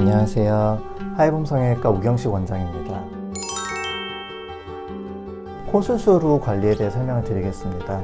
안녕하세요. 하이봄성형외과 우경식 원장입니다. 코 수술 후 관리에 대해 설명을 드리겠습니다.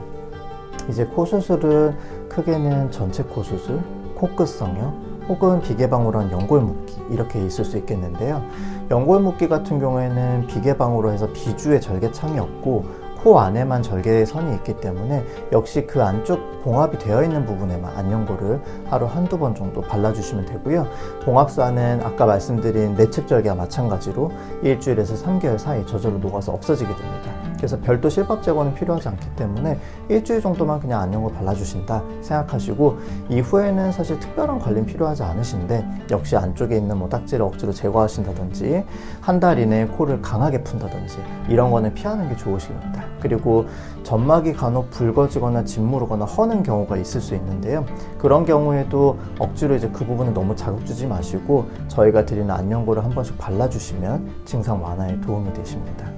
이제 코 수술은 크게는 전체 코 수술, 코끝 성형, 혹은 비개방으로 한 연골 묶기 이렇게 있을 수 있겠는데요. 연골 묶기 같은 경우에는 비개방으로 해서 비주에 절개창이 없고 코 안에만 절개선이 있기 때문에 역시 그 안쪽 봉합이 되어 있는 부분에만 안연골을 하루 한두 번 정도 발라주시면 되고요. 봉합사는 아까 말씀드린 내측절개와 마찬가지로 일주일에서 3개월 사이 저절로 녹아서 없어지게 됩니다. 그래서 별도 실밥 제거는 필요하지 않기 때문에 일주일 정도만 그냥 안연골 발라주신다 생각하시고, 이후에는 사실 특별한 관리는 필요하지 않으신데 역시 안쪽에 있는 딱지를 억지로 제거하신다든지 한 달 이내에 코를 강하게 푼다든지 이런 거는 피하는 게 좋으십니다. 그리고 점막이 간혹 붉어지거나 짓무르거나 허는 경우가 있을 수 있는데요. 그런 경우에도 억지로 이제 그 부분을 너무 자극 주지 마시고 저희가 드리는 안연골을 한 번씩 발라주시면 증상 완화에 도움이 되십니다.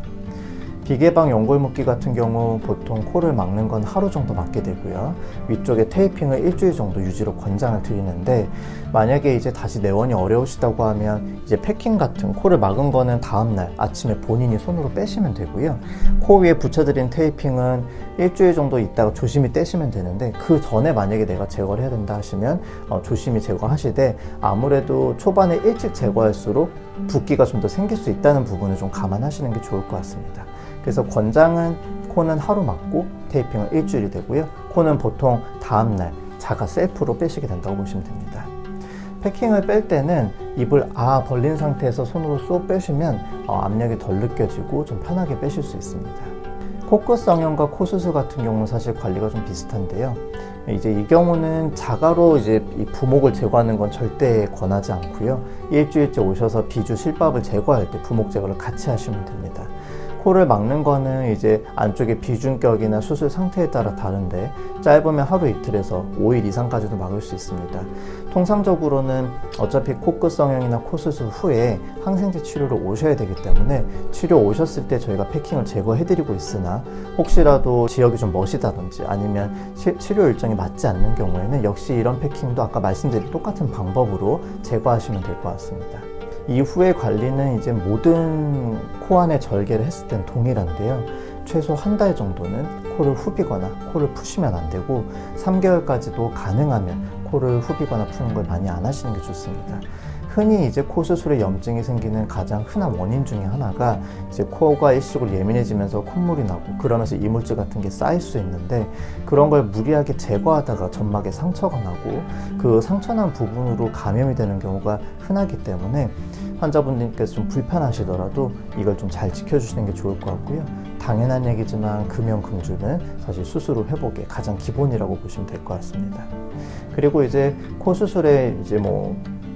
비개방 연골 묶기 같은 경우 보통 코를 막는 건 하루 정도 막게 되고요. 위쪽에 테이핑을 일주일 정도 유지로 권장을 드리는데, 만약에 이제 다시 내원이 어려우시다고 하면 이제 패킹 같은 코를 막은 거는 다음날 아침에 본인이 손으로 빼시면 되고요. 코 위에 붙여드린 테이핑은 일주일 정도 있다가 조심히 떼시면 되는데, 그 전에 만약에 내가 제거를 해야 된다 하시면 조심히 제거하시되, 아무래도 초반에 일찍 제거할수록 붓기가 좀 더 생길 수 있다는 부분을 좀 감안하시는 게 좋을 것 같습니다. 그래서 권장은 코는 하루 막고 테이핑은 일주일이 되고요. 코는 보통 다음날 자가 셀프로 빼시게 된다고 보시면 됩니다. 패킹을 뺄 때는 입을 벌린 상태에서 손으로 쏙 빼시면 압력이 덜 느껴지고 좀 편하게 빼실 수 있습니다. 코끝 성형과 코 수술 같은 경우는 사실 관리가 좀 비슷한데요. 이제 이 경우는 자가로 이제 이 부목을 제거하는 건 절대 권하지 않고요. 일주일째 오셔서 비주 실밥을 제거할 때 부목 제거를 같이 하시면 됩니다. 코를 막는 거는 이제 안쪽의 비중격이나 수술 상태에 따라 다른데, 짧으면 하루 이틀에서 5일 이상까지도 막을 수 있습니다. 통상적으로는 어차피 코끝 성형이나 코 수술 후에 항생제 치료를 오셔야 되기 때문에 치료 오셨을 때 저희가 패킹을 제거해드리고 있으나, 혹시라도 지역이 좀 멋이다든지 아니면 치료 일정이 맞지 않는 경우에는 역시 이런 패킹도 아까 말씀드린 똑같은 방법으로 제거하시면 될 것 같습니다. 이후의 관리는 이제 모든 코 안에 절개를 했을 땐 동일한데요. 최소 한 달 정도는 코를 후비거나 코를 푸시면 안 되고, 3개월까지도 가능하면 코를 후비거나 푸는 걸 많이 안 하시는 게 좋습니다. 흔히 이제 코 수술에 염증이 생기는 가장 흔한 원인 중에 하나가 이제 코가 일시적으로 예민해지면서 콧물이 나고 그러면서 이물질 같은 게 쌓일 수 있는데, 그런 걸 무리하게 제거하다가 점막에 상처가 나고 그 상처난 부분으로 감염이 되는 경우가 흔하기 때문에 환자분들께서 좀 불편하시더라도 이걸 좀 잘 지켜주시는 게 좋을 것 같고요. 당연한 얘기지만 금연금주는 사실 수술 후 회복의 가장 기본이라고 보시면 될 것 같습니다. 그리고 이제 코 수술에 이제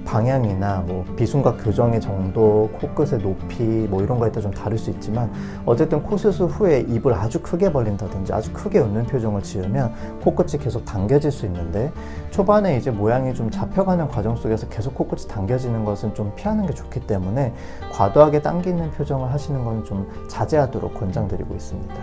방향이나 비순각 교정의 정도, 코끝의 높이 이런 거에 따라 좀 다를 수 있지만, 어쨌든 코 수술 후에 입을 아주 크게 벌린다든지 아주 크게 웃는 표정을 지으면 코끝이 계속 당겨질 수 있는데, 초반에 이제 모양이 좀 잡혀가는 과정 속에서 계속 코끝이 당겨지는 것은 좀 피하는 게 좋기 때문에 과도하게 당기는 표정을 하시는 건 좀 자제하도록 권장드리고 있습니다.